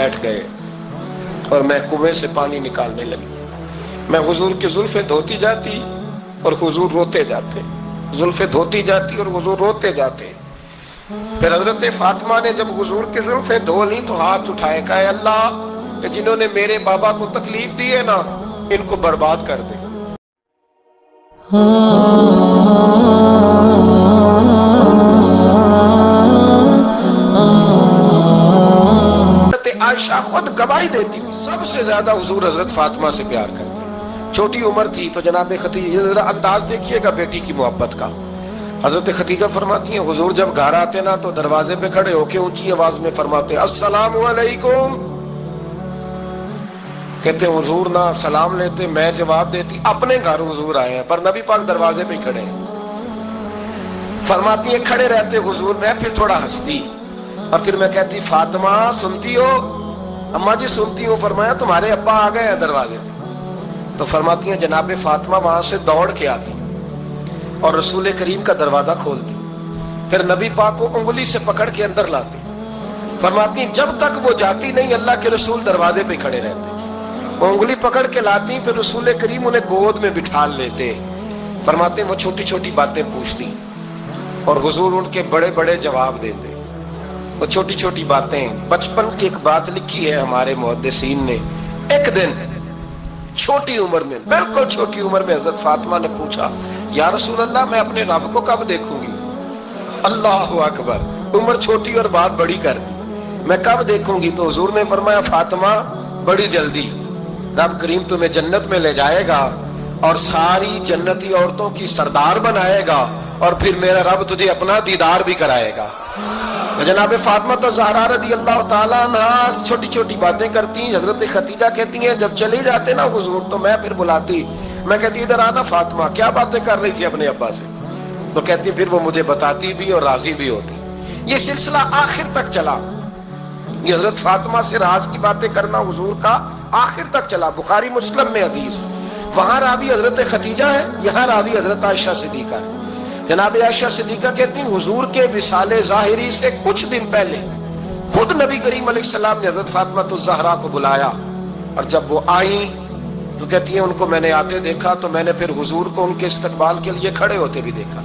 بیٹھ گئے اور میں کنویں سے پانی نکالنے لگی. میں حضور کی زلفیں دھوتی جاتی اور حضور روتے جاتے، زلفیں دھوتی جاتی اور حضور روتے جاتے. پھر حضرت فاطمہ نے جب حضور کی زلفیں دھو لی تو ہاتھ اٹھائے، کہا اے اللہ کہ جنہوں نے میرے بابا کو تکلیف دی ہے نا ان کو برباد کر دے. عائشہ خود گواہی دیتی سب سے زیادہ حضور حضرت فاطمہ سے پیار کرتے. چھوٹی عمر تھی تو جناب خدیجہ، انداز دیکھیے گا بیٹی کی محبت کا. حضرت خدیجہ فرماتی ہیں حضور جب گھر آتے نا تو دروازے پہ کھڑے ہو کے اونچی آواز میں فرماتے السلام علیکم. کہتے ہیں حضور نہ سلام لیتے، میں جواب دیتی اپنے گھر حضور آئے ہیں پر نبی پاک دروازے پہ کھڑے ہیں. فرماتی ہیں کھڑے رہتے حضور، میں پھر تھوڑا ہنستی اور پھر میں کہتی فاطمہ سنتی ہو؟ اماں جی سنتی ہوں. فرمایا تمہارے ابا آ گئے ہیں دروازے پہ. تو فرماتی ہیں جناب فاطمہ وہاں سے دوڑ کے آتی اور رسول کریم کا دروازہ کھولتی، پھر نبی پاک کو انگلی سے پکڑ کے اندر لاتی. فرماتی ہیں جب تک وہ جاتی نہیں اللہ کے رسول دروازے پہ کھڑے رہتے. وہ انگلی پکڑ کے لاتی، پھر رسول کریم انہیں گود میں بٹھا لیتے. فرماتے ہیں وہ چھوٹی چھوٹی باتیں پوچھتی اور حضور ان کے بڑے بڑے جواب دیتے. وہ چھوٹی چھوٹی باتیں، بچپن کی ایک بات لکھی ہے ہمارے محدثین نے. ایک دن چھوٹی عمر میں، بالکل چھوٹی عمر میں حضرت فاطمہ نے پوچھا یا رسول اللہ میں اپنے رب کو کب دیکھوں گی؟ اللہ اکبر، عمر چھوٹی اور بات بڑی کر دی. میں کب دیکھوں گی؟ تو حضور نے فرمایا فاطمہ بڑی جلدی. رب کریم تمہیں جنت میں لے جائے گا اور ساری جنتی عورتوں کی سردار بنائے گا اور پھر میرا رب تجھے اپنا دیدار بھی کرائے گا. تو جناب فاطمہ تو زہرا رضی اللہ تعالیٰ عنہا چھوٹی چھوٹی باتیں کرتی ہیں. حضرت خدیجہ کہتی ہیں جب چلی جاتے نا حضور تو میں پھر بلاتی، میں کہتی ادھر آنا فاطمہ کیا باتیں کر رہی تھی اپنے ابا سے. تو کہتی پھر وہ مجھے بتاتی بھی اور راضی بھی ہوتی. یہ سلسلہ آخر تک چلا. یہ حضرت فاطمہ سے راز کی باتیں کرنا حضور کا آخر تک چلا. بخاری مسلم میں حدیث، وہاں راوی حضرت خدیجہ ہے، یہاں راوی حضرت عائشہ صدیقہ ہے. جناب عائشہ صدیقہ کہتی ہیں حضور کے وصال ظاہری سے کچھ دن پہلے خود نبی کریم علیہ السلام نے حضرت فاطمہ الزہرا کو بلایا اور جب وہ آئیں تو کہتی ہیں ان کو میں نے آتے دیکھا تو میں نے پھر حضور کو ان کے استقبال کے لیے کھڑے ہوتے بھی دیکھا.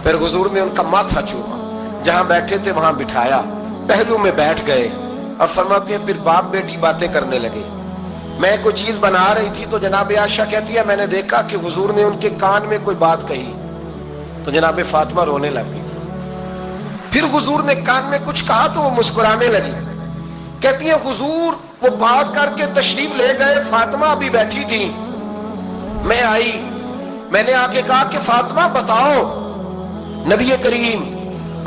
پھر حضور نے ان کا ماتھا چوما، جہاں بیٹھے تھے وہاں بٹھایا، پہلو میں بیٹھ گئے اور فرماتی ہیں پھر باپ بیٹی باتیں کرنے لگے. میں کوئی چیز بنا رہی تھی تو جناب عائشہ کہتی ہے میں نے دیکھا کہ حضور نے ان کے کان میں کوئی بات کہی تو جناب فاطمہ رونے لگ گئی. پھر حضور نے کان میں کچھ کہا تو وہ مسکرانے لگی. کہتی ہیں حضور وہ بات کر کے تشریف لے گئے، فاطمہ ابھی بیٹھی تھی، میں آئی، میں نے آ کے کہا کہ فاطمہ بتاؤ نبی کریم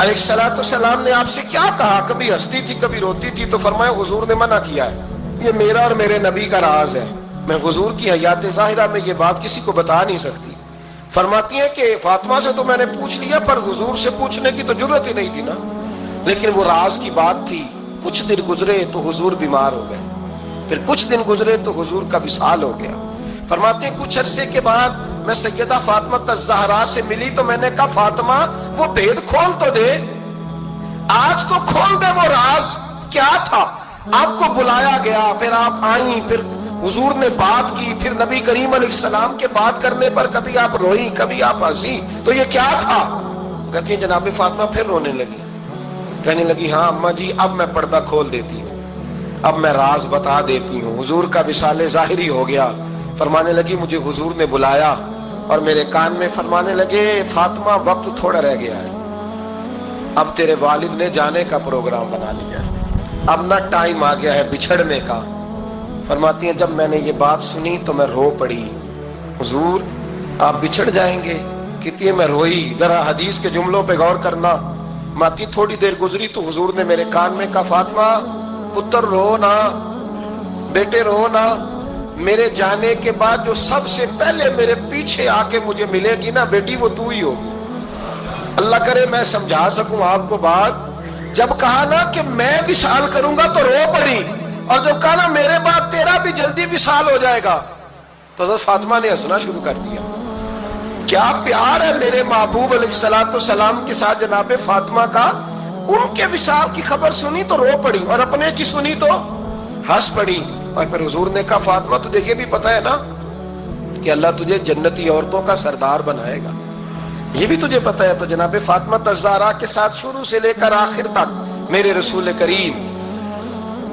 علیہ السلام نے آپ سے کیا کہا؟ کبھی ہنستی تھی کبھی روتی تھی. تو فرمایا حضور نے منع کیا ہے، یہ میرا اور میرے نبی کا راز ہے، میں حضور کی حیات ظاہرہ میں یہ بات کسی کو بتا نہیں سکتی. فرماتی ہیں کہ فاطمہ سے تو میں نے پوچھ لیا پر حضور سے پوچھنے کی تو ضرورت ہی نہیں تھی نا، لیکن وہ راز کی بات تھی. کچھ دن گزرے تو حضور بیمار ہو گئے، پھر کچھ دن گزرے تو حضور کا وصال ہو گیا. فرماتے ہیں کچھ عرصے کے بعد میں سیدہ فاطمہ الزہرا سے ملی تو میں نے کہا فاطمہ وہ بھید کھول تو دے، آج تو کھول دے وہ راز کیا تھا. آپ کو بلایا گیا، پھر آپ آئیں، پھر حضور نے بات کی، پھر نبی کریم علیہ السلام کے بات کرنے پر کبھی آپ روئیں کبھی آپ ہنسی، تو یہ کیا تھا؟ کہتی ہیں جناب فاطمہ پھر رونے لگی، کہنے لگی ہاں اماں جی اب میں پردہ کھول دیتی ہوں، اب میں راز بتا دیتی ہوں. حضور کا وصال ظاہری ہو گیا. فرمانے لگی مجھے حضور نے بلایا اور میرے کان میں فرمانے لگے فاطمہ وقت تھوڑا رہ گیا ہے، اب تیرے والد نے جانے کا پروگرام بنا لیا ہے، اب نہ ٹائم آ گیا ہے بچھڑنے کا. فرماتی ہیں جب میں نے یہ بات سنی تو میں رو پڑی، حضور آپ بچھڑ جائیں گے؟ کہتی ہے میں روئی. ذرا حدیث کے جملوں پہ غور کرنا. ماتی تھوڑی دیر گزری تو حضور نے میرے کان میں کہا فاطمہ پتر رو نہ، بیٹے رو نہ، میرے جانے کے بعد جو سب سے پہلے میرے پیچھے آ کے مجھے ملے گی نا بیٹی وہ تو ہی ہوگی. اللہ کرے میں سمجھا سکوں آپ کو بات. جب کہا نا کہ میں وصال کروں گا تو رو پڑی، اور جب کہا نا میرے بعد تیرا بھی جلدی وصال ہو جائے گا تو حضرت فاطمہ نے ہنسنا شروع کر دیا. کیا پیار ہے میرے محبوب علیہ السلام کے ساتھ جناب فاطمہ کا. ان کے وصال کی خبر سنی تو رو پڑی اور اپنے کی سنی تو ہنس پڑی اور پھر حضور نے کہا فاطمہ تجھے یہ بھی پتا ہے نا کہ اللہ تجھے جنتی عورتوں کا سردار بنائے گا، یہ بھی تجھے پتا ہے؟ تو جناب فاطمہ الزہرا کے ساتھ شروع سے لے کر آخر تک میرے رسول کریم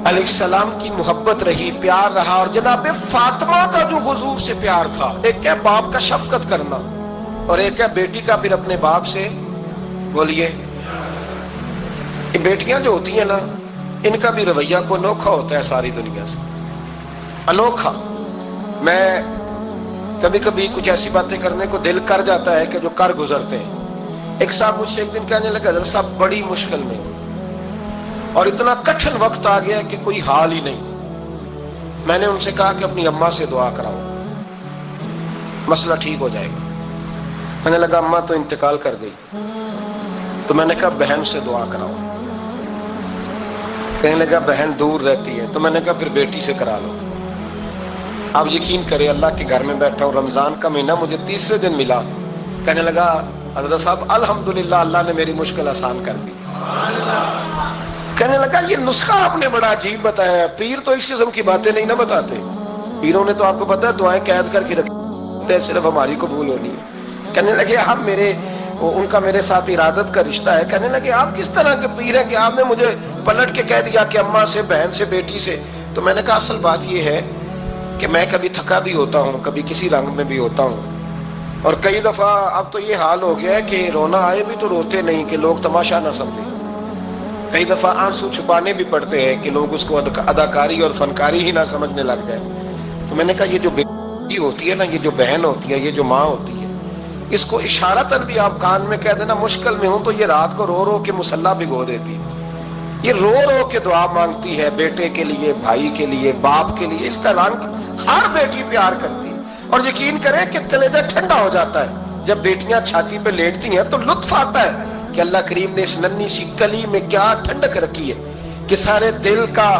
علیہ السلام کی محبت رہی، پیار رہا. اور جناب فاطمہ کا جو حضور سے پیار تھا، ایک ہے باپ کا شفقت کرنا اور ایک ہے بیٹی کا پھر اپنے باپ سے، بولیے، یہ بیٹیاں جو ہوتی ہیں نا ان کا بھی رویہ کو انوکھا ہوتا ہے ساری دنیا سے، انوکھا. میں کبھی کبھی کچھ ایسی باتیں کرنے کو دل کر جاتا ہے کہ جو کر گزرتے ہیں. ایک صاحب مجھ سے ایک دن کہنے لگا حضرت صاحب بڑی مشکل میں ہوں اور اتنا کٹھن وقت آ گیا کہ کوئی حال ہی نہیں. میں نے ان سے کہا کہ اپنی اماں سے دعا کراؤ، مسئلہ ٹھیک ہو جائے گا. میں نے لگا اماں تو انتقال کر گئی، تو میں نے کہا بہن سے دعا کراؤ. کہنے لگا بہن دور رہتی ہے، تو میں نے کہا پھر بیٹی سے کرا لو. آپ یقین کریں اللہ کے گھر میں بیٹھا ہوں، رمضان کا مہینہ مجھے تیسرے دن ملا. کہنے لگا حضرت صاحب الحمدللہ اللہ نے میری مشکل آسان کر دی. کہنے لگا یہ نسخہ آپ نے بڑا عجیب بتایا، پیر تو اس قسم کی باتیں نہیں نہ بتاتے. پیروں نے تو آپ کو پتا ہے دعائیں قید کر کے رکھی، صرف ہماری قبول ہونی ہے. کہنے لگے آپ ان کا میرے ساتھ ارادت کا رشتہ ہے. کہنے لگے آپ کس طرح کے پیر ہیں کہ آپ نے مجھے پلٹ کے کہہ دیا کہ اماں سے، بہن سے، بیٹی سے. تو میں نے کہا اصل بات یہ ہے کہ میں کبھی تھکا بھی ہوتا ہوں، کبھی کسی رنگ میں بھی ہوتا ہوں، اور کئی دفعہ اب تو یہ حال ہو گیا ہے کہ رونا آئے بھی تو روتے نہیں کہ لوگ تماشا نہ سمجھیں. کئی دفعہ آنسو چھپانے بھی پڑتے ہیں کہ لوگ اس کو اداکاری اور فنکاری ہی نہ سمجھنے لگ جائیں. تو میں نے کہا یہ جو بیٹی ہوتی ہے نا، یہ جو بہن ہوتی ہے، یہ جو ماں ہوتی ہے، اس کو اشارتاً بھی آپ کان میں کہہ دینا مشکل میں ہوں تو یہ رات کو رو رو کے مصلی بھگو دیتی ہے. یہ رو رو کے دعا مانگتی ہے بیٹے کے لیے، بھائی کے لیے، باپ کے لیے. اس کا رنگ ہر بیٹی پیار کرتی ہے. اور یقین کریں کہ کلیجہ ٹھنڈا ہو جاتا ہے جب بیٹیاں چھاتی پہ لیٹتی ہیں، تو لطف آتا ہے کہ اللہ کریم نے اس ننھی سی کلی میں کیا ٹھنڈک رکھی ہے کہ سارے دل کا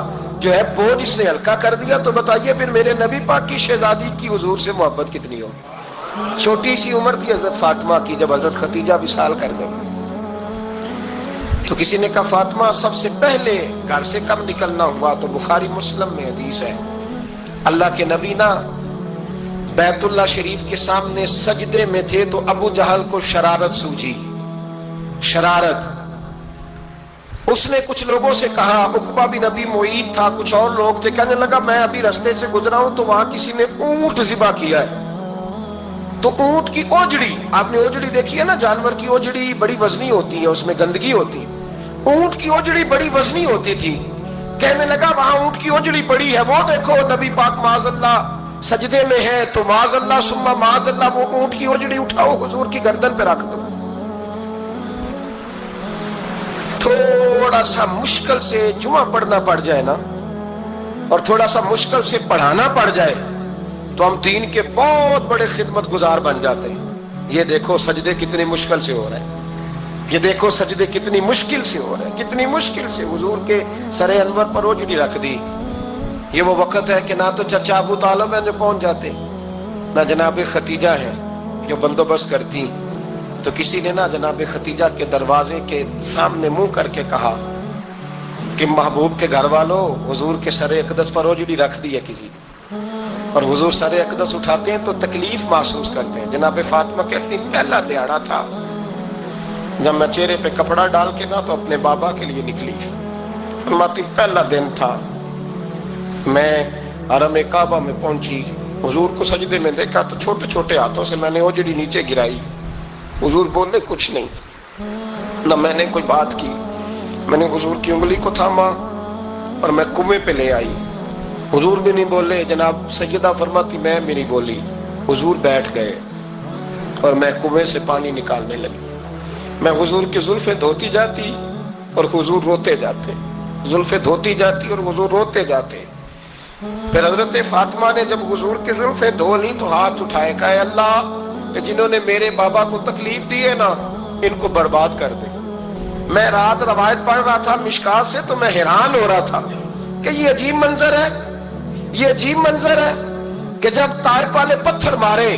جو ہے بوجھ اس نے ہلکا کر دیا. تو بتائیے پھر میرے نبی پاک کی شہزادی کی حضور سے محبت کتنی ہو. چھوٹی سی عمر تھی حضرت فاطمہ کی جب حضرت خدیجہ وصال کر گئی. تو کسی نے کہا فاطمہ سب سے پہلے گھر سے کب نکلنا ہوا؟ تو بخاری مسلم میں حدیث ہے، اللہ کے نبی نا بیت اللہ شریف کے سامنے سجدے میں تھے تو ابو جہل کو شرارت سوجی. شرارت. اس نے کچھ لوگوں سے کہا، عقبہ بن ابی معیط تھا، کچھ اور لوگ تھے. کہنے لگا میں ابھی رستے سے گزرا ہوں تو وہاں کسی نے اونٹ ذبح کیا ہے. تو اونٹ کی اوجڑی، آپ نے اوجڑی دیکھی ہے نا، جانور کی اوجڑی بڑی وزنی ہوتی ہے، اس میں گندگی ہوتی ہے. اونٹ کی اوجڑی بڑی وزنی ہوتی تھی. کہنے لگا وہاں اونٹ کی اوجڑی پڑی ہے، وہ دیکھو نبی پاک معاذ اللہ سجدے میں ہے، تو معاذ اللہ ثم معاذ اللہ وہ اونٹ کی اوجڑی اٹھاؤ حضور کی گردن پہ رکھ دو. تھوڑا سا مشکل سے جمعہ پڑھنا پڑ جائے نا، اور تھوڑا سا مشکل سے پڑھانا پڑ جائے تو ہم دین کے بہت بڑے خدمت گزار بن جاتے ہیں. یہ دیکھو سجدے کتنی مشکل سے ہو رہے ہیں، یہ دیکھو سجدے کتنی مشکل سے ہو رہے ہیں، کتنی مشکل سے حضور کے سر انور پر اوجڑی رکھ دی. یہ وہ وقت ہے کہ نہ تو چچا ابو طالب ہیں جو پہنچ جاتے، نہ جناب ختیجہ ہیں جو بندوبست کرتی. تو کسی نے نہ جناب ختیجہ کے دروازے کے سامنے منہ کر کے کہا کہ محبوب کے گھر والوں حضور کے سر اقدس پر اوجڑی رکھ دی ہے کسی نے، اور حضور سر اقدس اٹھاتے ہیں تو تکلیف محسوس کرتے ہیں. جناب فاطمہ کہتی پہلا دیہڑا تھا جب میں چہرے پہ کپڑا ڈال کے نہ تو اپنے بابا کے لیے نکلی. فرماتی پہلا دن تھا، میں حرم کعبہ میں پہنچی، حضور کو سجدے میں دیکھا تو چھوٹے چھوٹے ہاتھوں سے میں نے اوجڑی نیچے گرائی. حضور بولے کچھ نہیں، نہ میں نے کوئی بات کی. میں نے حضور کی انگلی کو تھاما اور میں کنویں پہ لے آئی. حضور بھی نہیں بولے. جناب سیدہ فرماتی میں بھی نہیں بولی. حضور بیٹھ گئے اور میں کنویں سے پانی نکالنے لگی. میں حضور کی زلفیں دھوتی جاتی اور حضور روتے جاتے، زلفیں دھوتی جاتی اور حضور روتے جاتے. پھر حضرت فاطمہ نے جب حضور کی زلفیں دھو لی تو ہاتھ اٹھائے، کہا اللہ کہ جنہوں نے میرے بابا کو تکلیف دی ہے نا ان کو برباد کر دے. میں رات روایت پڑھ رہا تھا مشکات سے تو میں حیران ہو رہا تھا کہ یہ عجیب منظر ہے، یہ عجیب منظر ہے کہ جب طائف والے پتھر مارے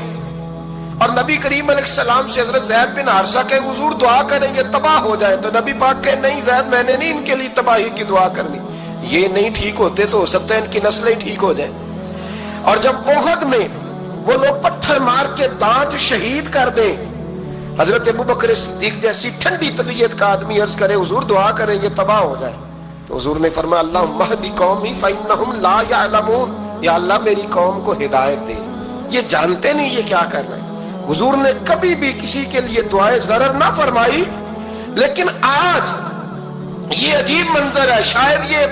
اور نبی کریم علیہ السلام سے حضرت زید بن حارثہ کہ حضور دعا کریں یہ تباہ ہو جائے، تو نبی پاک کہ نہیں زید میں نے نہیں ان کے لیے تباہی کی دعا کرنی، یہ نہیں ٹھیک ہوتے تو ہو سکتا ہے ان کی نسلیں ٹھیک ہو جائیں. اور جب احد میں وہ لوگ پتھر مار کے دانت شہید کر دیں, حضرت ابوبکر صدیق جیسی ٹھنڈی طبیعت کا آدمی عرض کرے حضور دعا کریں یہ تباہ ہو جائے, تو حضور نے فرمایا اللہم اہدی قومی فإنہم لا یعلمون, یا اللہ میری قوم کو ہدایت دے, یہ جانتے نہیں یہ کیا کر رہے ہیں. حضور نے کبھی بھی کسی کے لیے دعائے ضرر نہ فرمائی. لیکن آج یہ عجیب منظر ہے, شاید یہ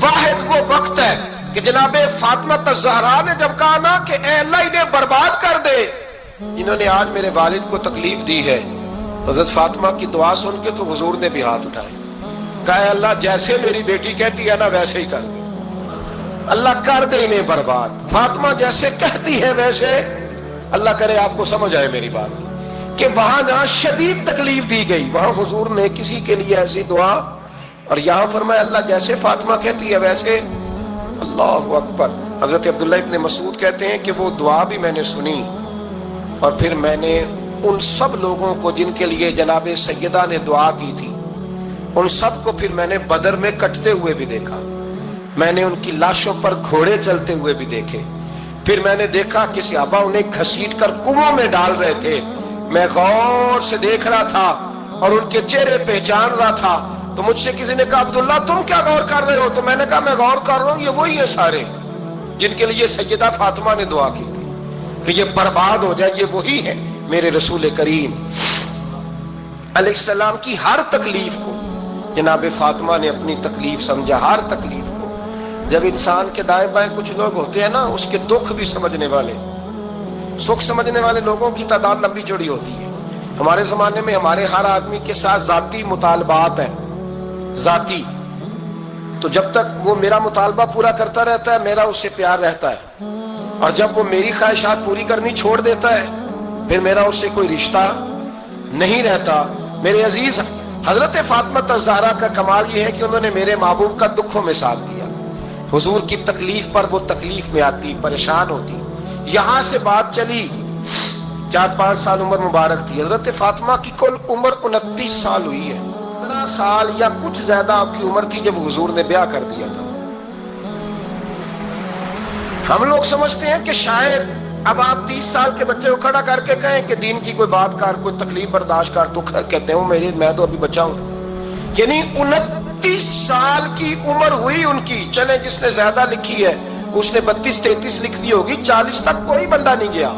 واحد وہ وقت ہے کہ جناب فاطمہ الزہرا نے جب کہا نا کہ اے اللہ انہیں برباد کر دے, انہوں نے آج میرے والد کو تکلیف دی ہے, حضرت فاطمہ کی دعا سن کے تو حضور نے بھی ہاتھ اٹھائے, کہا اے اللہ جیسے میری بیٹی کہتی ہے نا ویسے ہی کر دے, اللہ کر دے انہیں برباد. فاطمہ جیسے کہتی ہے ویسے, اللہ کرے آپ کو سمجھ آئے میری بات کہ وہاں جہاں شدید تکلیف دی گئی وہاں حضور نے کسی کے لیے ایسی دعا, اور یہاں فرمایا اللہ جیسے فاطمہ کہتی ہے ویسے. اللہ اکبر. حضرت عبداللہ ابن مسعود کہتے ہیں کہ وہ دعا بھی میں نے سنی, اور پھر میں نے ان سب لوگوں کو جن کے لیے جناب سیدہ نے دعا کی تھی ان سب کو پھر میں نے بدر میں کٹتے ہوئے بھی دیکھا, میں نے ان کی لاشوں پر گھوڑے چلتے ہوئے بھی دیکھے, پھر میں نے دیکھا کہ صحابہ انہیں گھسیٹ کر کنووں میں ڈال رہے تھے, میں غور سے دیکھ رہا تھا اور ان کے چہرے پہچان رہا تھا. تو مجھ سے کسی نے کہا عبداللہ تم کیا غور کر رہے ہو, تو میں نے کہا میں غور کر رہا ہوں یہ وہی ہیں سارے جن کے لیے سیدہ فاطمہ نے دعا کی تھی کہ یہ برباد ہو جائے, یہ وہی ہے میرے رسول کریم علیہ السلام کی ہر تکلیف کو جناب فاطمہ نے اپنی تکلیف سمجھا, ہر تکلیف کو. جب انسان کے دائیں بائیں کچھ لوگ ہوتے ہیں نا اس کے دکھ بھی سمجھنے والے, سکھ سمجھنے والے لوگوں کی تعداد لمبی چوڑی ہوتی ہے. ہمارے زمانے میں ہمارے ہر آدمی کے ساتھ ذاتی مطالبات ہیں, ذاتی, تو جب تک وہ میرا مطالبہ پورا کرتا رہتا ہے میرا اس سے پیار رہتا ہے, اور جب وہ میری خواہشات پوری کرنی چھوڑ دیتا ہے پھر میرا اس سے کوئی رشتہ نہیں رہتا. میرے عزیز حضرت فاطمہ الزہرا کا کمال یہ ہے کہ انہوں نے میرے محبوب کا دکھوں میں ساتھ دیا, حضور کی تکلیف پر وہ تکلیف میں آتی, پریشان ہوتی. یہاں سے بات چلی 4-5 سال عمر مبارک تھی. حضرت فاطمہ کی کل عمر 29 سال ہوئی ہے, 15 سال یا کچھ زیادہ آپ کی عمر تھی جب حضور نے بیاہ کر دیا تھا. ہم لوگ سمجھتے ہیں کہ شاید اب آپ 30 سال کے بچے کو کھڑا کر کے کہیں کہ دین کی کوئی بات کر, کوئی تکلیف برداشت کر, تو کہتے ہوں میں تو ابھی بچہ ہوں. یعنی 29 سال کی عمر ہوئی ان کی. چلے جس نے زیادہ لکھی ہے اس نے 32-33 لکھ دی ہوگی, 40 تک کوئی بندہ نہیں گیا.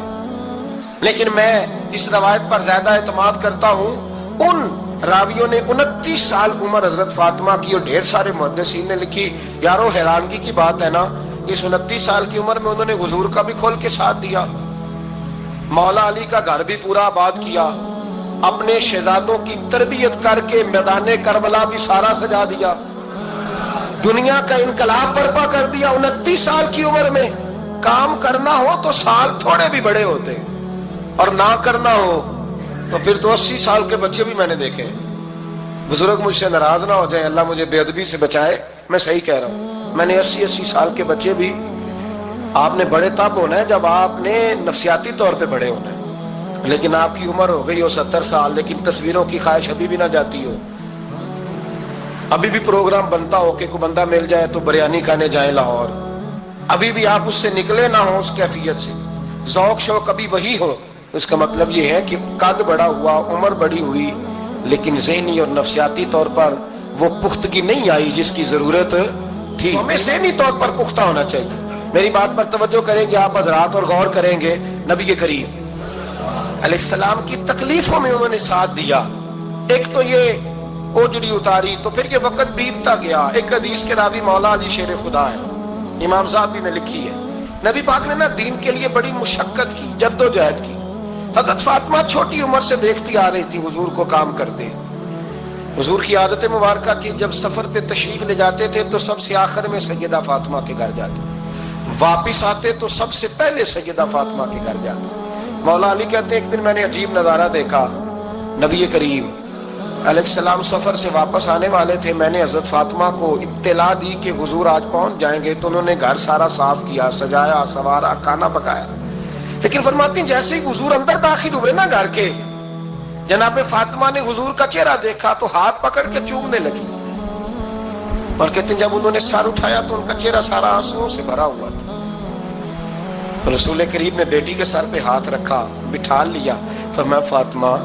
لیکن میں اس روایت پر زیادہ اعتماد کرتا ہوں. ان راویوں نے 29 سال عمر حضرت فاطمہ کی, اور ڈھیر سارے محدثین نے لکھی. یارو حیرانگی کی بات ہے نا, اس 29 سال کی عمر میں انہوں نے حضور کا بھی کھول کے ساتھ دیا, مولا علی کا گھر بھی پورا آباد کیا, اپنے شہزادوں کی تربیت کر کے میدان کربلا بھی سارا سجا دیا, دنیا کا انقلاب برپا کر دیا. 29 سال کی عمر میں کام کرنا ہو تو سال تھوڑے بھی بڑے ہوتے, اور نہ کرنا ہو تو پھر تو 80 سال کے بچے بھی میں نے دیکھے. بزرگ مجھ سے ناراض نہ ہو جائیں, اللہ مجھے بے ادبی سے بچائے, میں صحیح کہہ رہا ہوں. میں نے 80 سال کے بچے بھی, آپ نے بڑے تب ہونا ہے جب آپ نے نفسیاتی طور پہ بڑے ہونا ہے, لیکن آپ کی عمر ہو گئی ہو 70 سال لیکن تصویروں کی خواہش ابھی بھی نہ جاتی ہو, ابھی بھی پروگرام بنتا ہو کہ کوئی بندہ مل جائے تو بریانی کھانے جائیں لاہور, ابھی بھی آپ اس سے نکلے نہ ہو اس کیفیت سے, ذوق شوق ابھی وہی ہو. اس کا مطلب یہ ہے کہ قد بڑا ہوا, عمر بڑی ہوئی, لیکن ذہنی اور نفسیاتی طور پر وہ پختگی نہیں آئی جس کی ضرورت تھی. ہمیں ذہنی طور پر پختہ ہونا چاہیے. میری بات پر توجہ کریں گے آپ حضرات اور غور کریں گے. نبی کریم علیہ السلام کی تکلیفوں میں انہوں نے ساتھ دیا. ایک تو یہ اوجڑی اتاری تو پھر یہ وقت بیتتا گیا. ایک حدیث کے راوی مولا علی شیر خدا ہے, امام صاحب نے لکھی ہے. نبی پاک نے نا دین کے لیے بڑی مشقت کی, جدوجہد کی. حضرت فاطمہ چھوٹی عمر سے دیکھتی آ رہی تھی حضور کو کام کرتے. حضور کی عادت مبارکہ تھی جب سفر پہ تشریف لے جاتے تھے تو سب سے آخر میں سیدہ فاطمہ کے گھر جاتے, واپس آتے تو سب سے پہلے سیدہ فاطمہ کے گھر جاتے. مولا علی کہتے ہیں ایک دن میں نے عجیب نظارہ دیکھا. نبی کریم علیہ السلام سفر سے واپس آنے والے تھے. میں نے حضرت فاطمہ کو اطلاع دی کہ حضور آج پہنچ جائیں گے, تو انہوں نے گھر سارا صاف کیا, سجایا, سنوارا, کھانا پکایا. لیکن فرماتی ہیں جیسے ہی حضور اندر داخل ہوئے نا گھر کے, جناب فاطمہ نے حضور کا چہرہ دیکھا تو ہاتھ پکڑ کے چومنے لگی. اور کہتے ہیں جب انہوں نے سر اٹھایا تو ان کا چہرہ سارا آنسوؤں سے بھرا ہوا تھا. رسول کریم نے بیٹی کے سر پہ ہاتھ رکھا, بٹھا لیا, فرمایا فاطمہ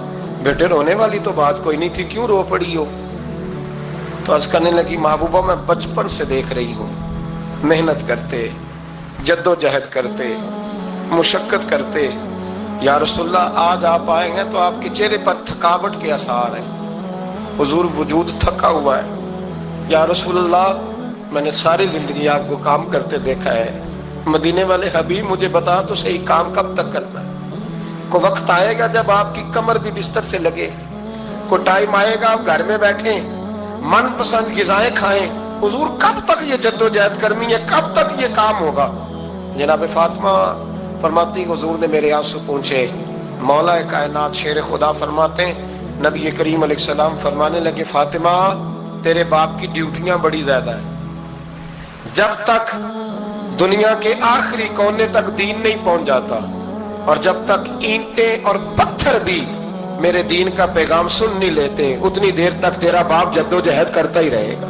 بیٹے رونے والی تو بات کوئی نہیں تھی, کیوں رو پڑی ہو؟ تو عرض کرنے لگی محبوبہ میں بچپن سے دیکھ رہی ہوں, محنت کرتے, جد و جہد کرتے, مشقت کرتے, یا رسول اللہ آج آپ آئے ہیں تو آپ کے چہرے پر تھکاوٹ کے آثار ہیں, حضور وجود تھکا ہوا ہے. یا رسول اللہ میں نے ساری زندگی آپ کو کام کرتے دیکھا ہے, مدینے والے حبیب مجھے بتا تو صحیح کام کب تک کرنا ہے؟ کو وقت آئے گا جب آپ کی کمر بھی بستر سے لگے, کو ٹائم آئے گا آپ گھر میں بیٹھیں من پسند غذائیں کھائیں, حضور کب تک یہ جد و جہد کرنی ہے, کب تک یہ کام ہوگا؟ جناب فاطمہ فرماتی حضور نے میرے آنسو پوچھے. مولا کائنات شیر خدا فرماتے ہیں نبی کریم علیہ السلام فرمانے لگے فاطمہ تیرے باپ کی ڈیوٹیاں بڑی زیادہ ہیں, جب تک دنیا کے آخری کونے تک دین نہیں پہنچ جاتا اور جب تک اینٹیں اور پتھر بھی میرے دین کا پیغام سن نہیں لیتے اتنی دیر تک تیرا باپ جد و جہد کرتا ہی رہے گا.